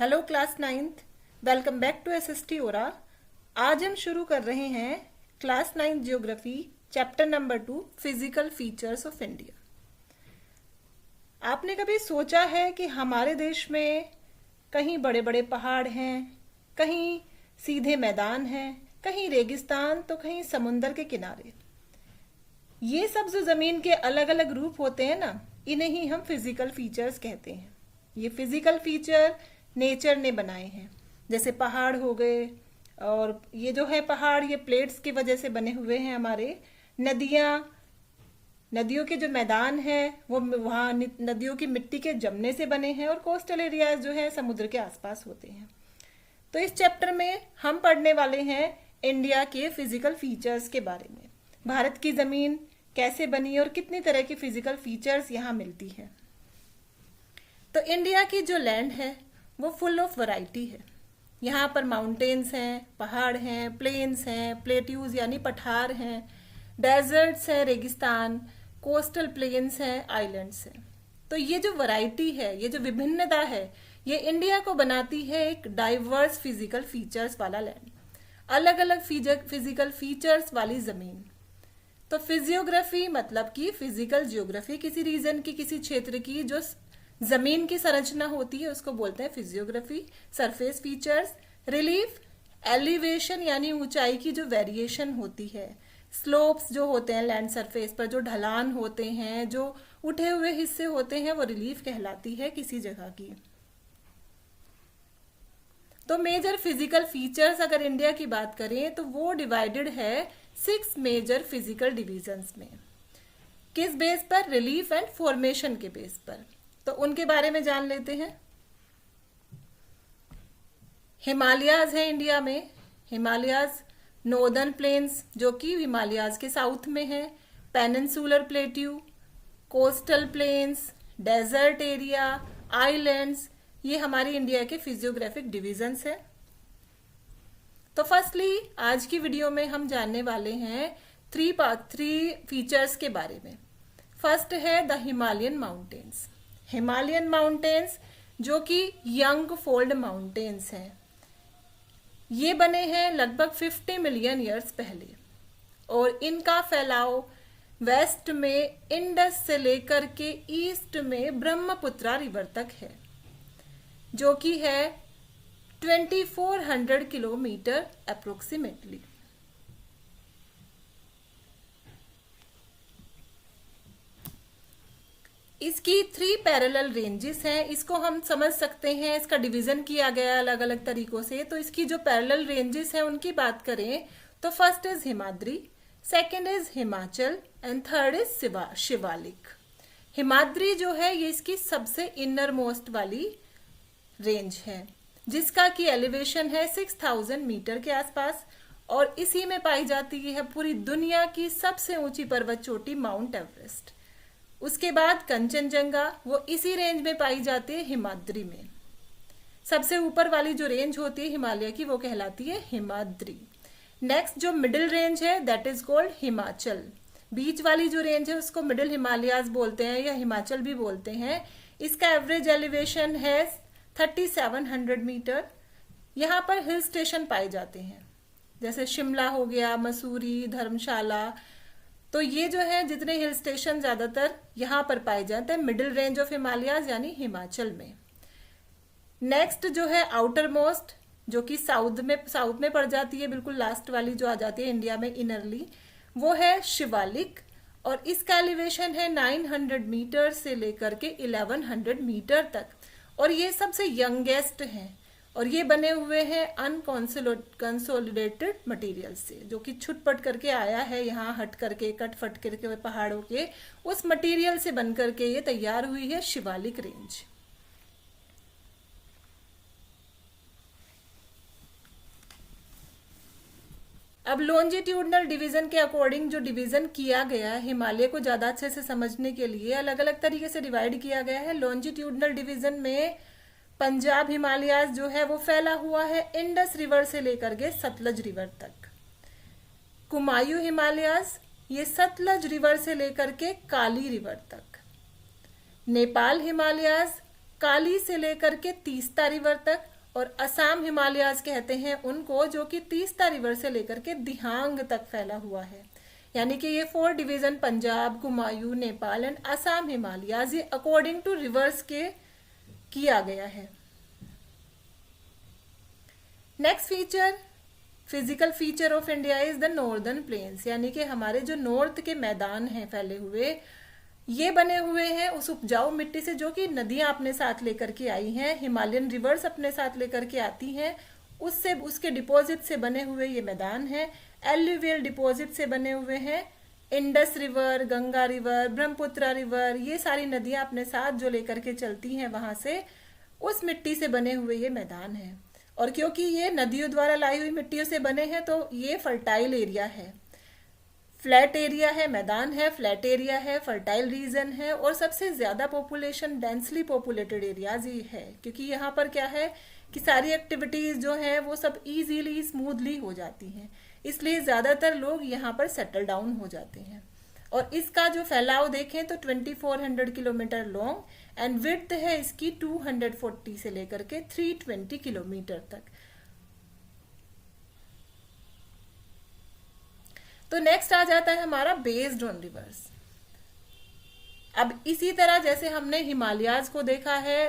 Hello class ninth, welcome back to SST aura. आज हम शुरू कर रहे हैं class ninth geography chapter number 2 physical features of India. आपने कभी सोचा है कि हमारे देश में कहीं बड़े बड़े पहाड़ हैं, कहीं सीधे मैदान हैं, कहीं रेगिस्तान तो कहीं समुंदर के किनारे। ये सब जो जमीन के अलग अलग रूप होते हैं ना, इन्हें ही हम फिजिकल फीचर्स कहते हैं। ये फिजिकल फीचर नेचर ने बनाए हैं, जैसे पहाड़ हो गए, और ये जो है पहाड़ ये प्लेट्स की वजह से बने हुए हैं। हमारे नदियों के जो मैदान हैं वो वहाँ नदियों की मिट्टी के जमने से बने हैं, और कोस्टल एरियाज जो है समुद्र के आसपास होते हैं। तो इस चैप्टर में हम पढ़ने वाले हैं इंडिया के फिजिकल फीचर्स के बारे में। भारत की जमीन कैसे बनी और कितनी तरह की फिजिकल फीचर्स यहाँ मिलती है। तो इंडिया की जो लैंड है वो फुल ऑफ वैरायटी है। यहाँ पर माउंटेन्स हैं, पहाड़ हैं, प्लेन्स हैं, प्लेट्यूज यानी पठार हैं, डेजर्ट्स हैं, रेगिस्तान, कोस्टल प्लेन्स हैं, आइलैंड्स हैं। तो ये जो वैरायटी है, ये जो विभिन्नता है, ये इंडिया को बनाती है एक डाइवर्स फिजिकल फीचर्स वाला लैंड, अलग अलग फिजिकल फीचर्स वाली जमीन। तो फिजियोग्राफी मतलब कि फिजिकल जियोग्राफी, किसी रीजन की, किसी क्षेत्र की जो जमीन की संरचना होती है उसको बोलते हैं physiography. Surface features, relief, elevation यानी ऊंचाई की जो वेरिएशन होती है, स्लोप्स जो होते हैं लैंड सरफेस पर, जो ढलान होते हैं, जो उठे हुए हिस्से होते हैं, वो रिलीफ कहलाती है किसी जगह की। तो मेजर फिजिकल फीचर्स अगर इंडिया की बात करें तो वो डिवाइडेड है 6 मेजर फिजिकल डिविजन्स में। किस बेस पर? रिलीफ एंड फॉर्मेशन के बेस पर। तो उनके बारे में जान लेते हैं। हिमालयाज है इंडिया में। हिमालयाज, नॉर्दर्न प्लेन्स जो कि हिमालयाज के साउथ में है, peninsular plateau, coastal plains, desert area, islands, ये हमारी इंडिया के फिजियोग्राफिक डिविजन्स है। तो फर्स्टली आज की वीडियो में हम जानने वाले हैं थ्री फीचर्स के बारे में। फर्स्ट है the Himalayan mountains. Himalayan mountains जो कि यंग फोल्ड माउंटेन्स हैं, ये बने हैं लगभग 50 मिलियन ईयर्स पहले, और इनका फैलाव वेस्ट में इंडस से लेकर के ईस्ट में ब्रह्मपुत्रा रिवर तक है, जो कि है 2400 किलोमीटर अप्रोक्सीमेटली। इसकी 3 पैरेलल रेंजेस हैं। इसको हम समझ सकते हैं, इसका डिवीजन किया गया अलग अलग तरीकों से। तो इसकी जो पैरेलल रेंजेस हैं उनकी बात करें तो first is Himadri, second is Himachal and third is Shivalik. Himadri जो है ये इसकी सबसे इनर मोस्ट वाली रेंज है, जिसका की एलिवेशन है 6000 मीटर के आसपास, और इसी में पाई जाती है पूरी दुनिया की सबसे ऊंची पर्वत चोटी माउंट एवरेस्ट। उसके बाद कंचनजंगा, वो इसी रेंज में पाई जाती है हिमाद्री में। सबसे ऊपर वाली जो रेंज होती है हिमालय की वो कहलाती है हिमाद्री। नेक्स्ट जो मिडिल रेंज है दैट इज कॉल्ड हिमाचल। बीच वाली जो रेंज है उसको मिडिल हिमालयाज बोलते हैं या हिमाचल भी बोलते हैं। इसका एवरेज एलिवेशन है 3700 मीटर। यहाँ पर हिल स्टेशन पाए जाते हैं, जैसे शिमला हो गया, मसूरी, धर्मशाला। तो ये जो है जितने हिल स्टेशन ज्यादातर यहाँ पर पाए जाते हैं मिडिल रेंज ऑफ हिमालयाज यानी हिमाचल में। नेक्स्ट जो है आउटर मोस्ट, जो कि साउथ में पड़ जाती है, बिल्कुल लास्ट वाली जो आ जाती है इंडिया में इनरली, वो है शिवालिक, और इसका एलिवेशन है 900 मीटर से लेकर के 1100 मीटर तक, और ये सबसे यंगेस्ट हैं, और ये बने हुए हैं अनकंसोलिडेटेड मटेरियल से, जो कि छुटपट करके आया है, यहाँ हट करके, कट फट करके पहाड़ों के उस मटेरियल से बन करके ये तैयार हुई है शिवालिक रेंज। अब लॉन्जिट्यूडनल डिवीजन के अकॉर्डिंग जो डिवीजन किया गया है हिमालय को ज्यादा अच्छे से समझने के लिए अलग अलग तरीके से डिवाइड किया गया है। लॉन्जिट्यूडनल डिवीजन में पंजाब हिमालयाज जो है वो फैला हुआ है इंडस रिवर से लेकर के सतलज रिवर तक। कुमायूं हिमालयाज ये सतलज रिवर से लेकर के काली रिवर तक। नेपाल हिमालयाज काली से लेकर के तीस्ता रिवर तक, और असम हिमालयाज कहते हैं उनको, जो कि तीस्ता रिवर से लेकर के दिहांग तक फैला हुआ है। यानी कि ये 4 डिवीजन पंजाब, कुमायूं, नेपाल एंड असम हिमालयाज, ये अकॉर्डिंग टू रिवर्स के किया गया है। Next feature, physical feature of India is the northern plains, यानी कि हमारे जो नॉर्थ के मैदान हैं फैले हुए, ये बने हुए हैं उस उपजाऊ मिट्टी से, जो कि नदियां अपने साथ लेकर के आई हैं, हिमालयन रिवर्स अपने साथ लेकर के आती हैं, उससे उसके डिपॉजिट से बने हुए ये मैदान हैं। एल्यूवियल डिपॉजिट से बने हुए हैं, Indus river, Ganga river, Brahmaputra river, ये सारी नदियां अपने साथ जो लेकर के चलती हैं, वहां से उस मिट्टी से बने हुए ये मैदान हैं। और क्योंकि ये नदियों द्वारा लाई हुई मिट्टियों से बने हैं, तो ये फर्टाइल एरिया है, फ्लैट एरिया है, मैदान है, फ्लैट एरिया है, फर्टाइल रीजन है, और सबसे ज्यादा पॉपुलेशन डेंसली पॉपुलेटेड एरियाज ही है, क्योंकि यहाँ पर क्या है कि सारी एक्टिविटीज जो है वो सब इजीली स्मूथली हो जाती हैं, इसलिए ज्यादातर लोग यहाँ पर सेटल डाउन हो जाते हैं। और इसका जो फैलाव देखें तो 2400 किलोमीटर लॉन्ग एंड विड्थ है इसकी 240 से लेकर के 320 किलोमीटर तक। तो नेक्स्ट आ जाता है हमारा बेस्ड ऑन रिवर्स। अब इसी तरह जैसे हमने हिमालयाज को देखा है,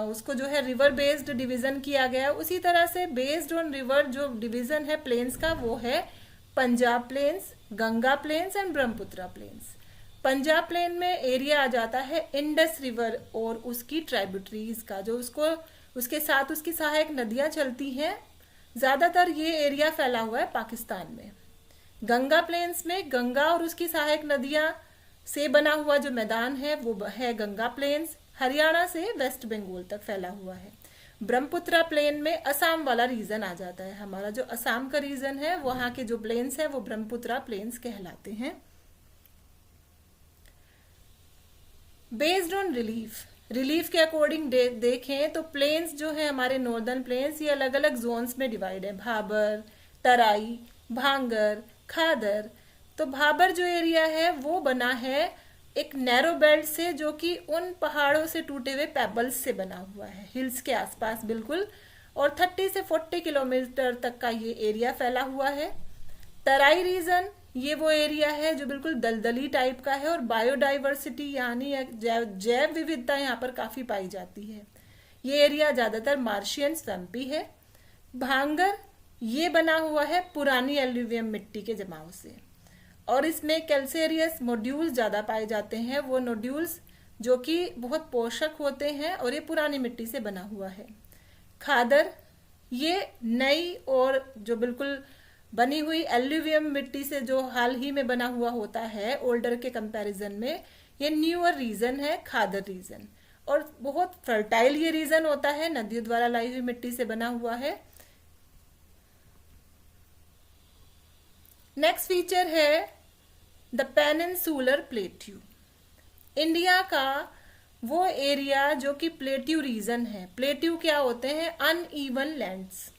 उसको जो है रिवर बेस्ड डिवीजन किया गया, उसी तरह से बेस्ड ऑन रिवर जो डिवीजन है प्लेन्स का, वो है Punjab plains, Ganga plains and Brahmaputra plains. Punjab plain में एरिया आ जाता है इंडस रिवर और उसकी ट्राइब्यूटरीज का, जो उसको उसके साथ उसकी सहायक नदियां चलती हैं। ज्यादातर ये एरिया फैला हुआ है पाकिस्तान में। गंगा प्लेन्स में गंगा और उसकी सहायक नदियां से बना हुआ जो मैदान है वो है गंगा प्लेन्स, हरियाणा से वेस्ट बंगाल तक फैला हुआ है। ब्रह्मपुत्र प्लेन में असम वाला रीजन आ जाता है, हमारा जो असम का रीजन है वहां के जो प्लेन्स है वो ब्रह्मपुत्र प्लेन्स कहलाते हैं। बेस्ड ऑन रिलीफ के अकॉर्डिंग देखें तो प्लेन्स जो है हमारे नॉर्दर्न प्लेन्स, ये अलग अलग जोन्स में डिवाइड है, भाबर, तराई, भांगर, खादर। तो भाबर जो एरिया है वो बना है एक नैरो बेल्ट से, जो कि उन पहाड़ों से टूटे हुए पेबल्स से बना हुआ है, हिल्स के आसपास बिल्कुल, और 30 से 40 किलोमीटर तक का ये एरिया फैला हुआ है। तराई रीजन, ये वो एरिया है जो बिल्कुल दलदली टाइप का है और बायोडाइवर्सिटी यानी जैव विविधता यहाँ पर काफी पाई जाती है। ये एरिया ज्यादातर मार्शियन स्वैम्पी है। भांगर, ये बना हुआ है पुरानी एल्यूवियम मिट्टी के जमाव से, और इसमें कैल्सेरियस नोड्यूल्स ज्यादा पाए जाते हैं, वो नोड्यूल्स जो कि बहुत पोषक होते हैं, और ये पुरानी मिट्टी से बना हुआ है। खादर, ये नई और जो बिल्कुल बनी हुई एल्यूवियम मिट्टी से जो हाल ही में बना हुआ होता है ओल्डर के कंपैरिजन में, ये न्यूअर रीजन है खादर रीजन, और बहुत फर्टाइल ये रीजन होता है, नदियों द्वारा लाई हुई मिट्टी से बना हुआ है। नेक्स्ट फीचर है द पेनिनसुलर प्लेट्यू। इंडिया का वो एरिया जो कि प्लेट्यू रीजन है। प्लेट्यू क्या होते हैं? अनइवन लैंड्स,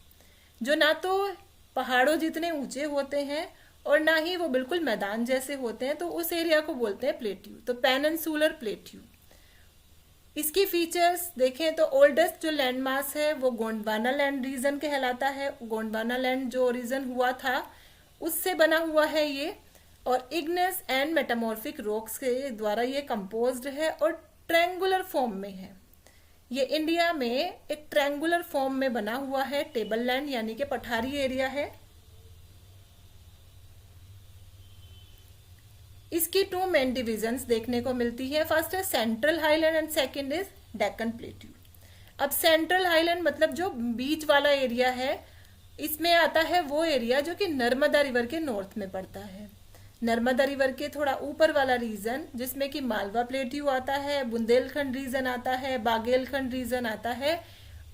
जो ना तो पहाड़ों जितने ऊंचे होते हैं और ना ही वो बिल्कुल मैदान जैसे होते हैं, तो उस एरिया को बोलते हैं प्लेट्यू। तो पेनिनसुलर प्लेट्यू। इसकी फीचर्स देखें तो ओल्डेस्ट जो लैंड मास है वो गोंडवाना लैंड रीजन कहलाता है। गोंडवाना लैंड जो रीजन हुआ था उससे बना हुआ है ये, और इग्नेस एंड मेटामॉर्फिक रॉक्स के द्वारा ये कंपोज्ड है और ट्रायंगुलर फॉर्म में है। ये इंडिया में एक ट्रायंगुलर फॉर्म में बना हुआ है, टेबल लैंड यानी कि पठारी एरिया है। इसकी 2 मेन डिविजन्स देखने को मिलती है। फर्स्ट है central highland and second is Deccan plateau. अब सेंट्रल हाईलैंड मतलब जो बीच वाला एरिया है, इसमें आता है वो एरिया जो कि नर्मदा रिवर के नॉर्थ में पड़ता है। नर्मदा रिवर के थोड़ा ऊपर वाला रीजन जिसमें कि मालवा प्लेट्यू आता है, बुंदेलखंड रीजन आता है, बागेलखंड रीजन आता है,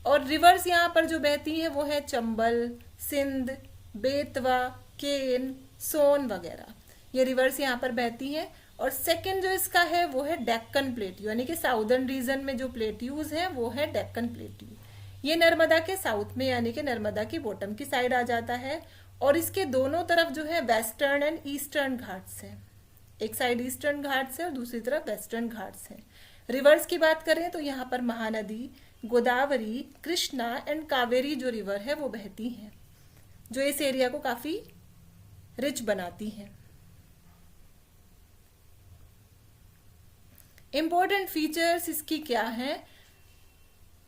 और रिवर्स यहाँ पर जो बहती हैं वो है चंबल, सिंध, बेतवा, केन, सोन वगैरह, ये रिवर्स यहाँ पर बहती हैं। और सेकंड जो इसका है वो है डेक्कन प्लेट्यू, यानी कि साउदर्न रीजन में जो प्लेट्यूज हैं वो है डेक्कन प्लेट्यू। ये नर्मदा के साउथ में यानी कि नर्मदा की बॉटम की साइड आ जाता है, और इसके दोनों तरफ जो है वेस्टर्न एंड ईस्टर्न घाट्स हैं। एक साइड ईस्टर्न घाट्स है और दूसरी तरफ वेस्टर्न घाट्स हैं। रिवर्स की बात करें तो यहाँ पर महानदी, गोदावरी, कृष्णा एंड कावेरी जो रिवर है वो बहती हैं, जो इस एरिया को काफी रिच बनाती हैं। इंपॉर्टेंट फीचर्स इसकी क्या है?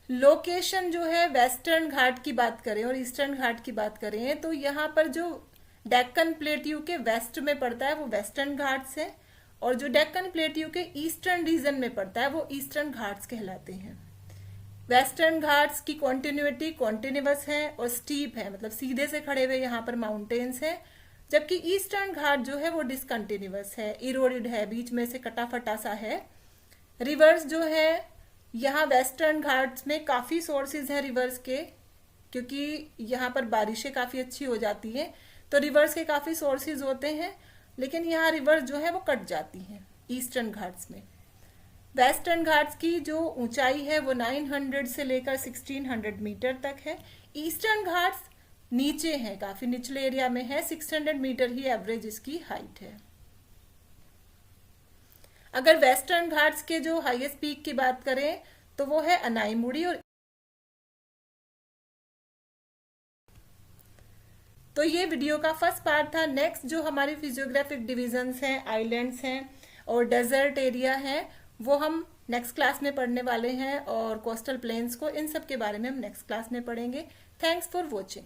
लोकेशन जो है, वेस्टर्न घाट की बात करें और ईस्टर्न घाट की बात करें तो यहाँ पर जो डेक्कन प्लेट्यू के वेस्ट में पड़ता है वो वेस्टर्न घाट्स है, और जो डेक्कन प्लेट्यू के ईस्टर्न रीजन में पड़ता है वो ईस्टर्न घाट्स कहलाते हैं। वेस्टर्न घाट्स की कॉन्टिन्यूटी कॉन्टिन्यूअस है और स्टीप है, मतलब सीधे से खड़े हुए यहाँ पर माउंटेन्स है, जबकि ईस्टर्न घाट जो है वो डिसकंटिन्यूअस है, इरोडेड है, बीच में से कटा फटा सा है। रिवर्स जो है, यहाँ वेस्टर्न घाट्स में काफी सोर्सेज हैं रिवर्स के, क्योंकि यहाँ पर बारिशें काफी अच्छी हो जाती हैं, तो रिवर्स के काफी सोर्सेज होते हैं, लेकिन यहाँ रिवर्स जो है वो कट जाती हैं ईस्टर्न घाट्स में। वेस्टर्न घाट्स की जो ऊंचाई है वो 900 से लेकर 1600 मीटर तक है। ईस्टर्न घाट्स नीचे है, काफी निचले एरिया में है, 600 मीटर ही एवरेज इसकी हाइट है। अगर वेस्टर्न घाट्स के जो हाईएस्ट पीक की बात करें तो वो है अनाईमुड़ी। और तो ये वीडियो का फर्स्ट पार्ट था। नेक्स्ट जो हमारी फिजियोग्राफिक डिविजन्स हैं, आइलैंड्स हैं और डेजर्ट एरिया है, वो हम नेक्स्ट क्लास में पढ़ने वाले हैं, और कोस्टल प्लेन्स को, इन सब के बारे में हम नेक्स्ट क्लास में पढ़ेंगे। Thanks for watching.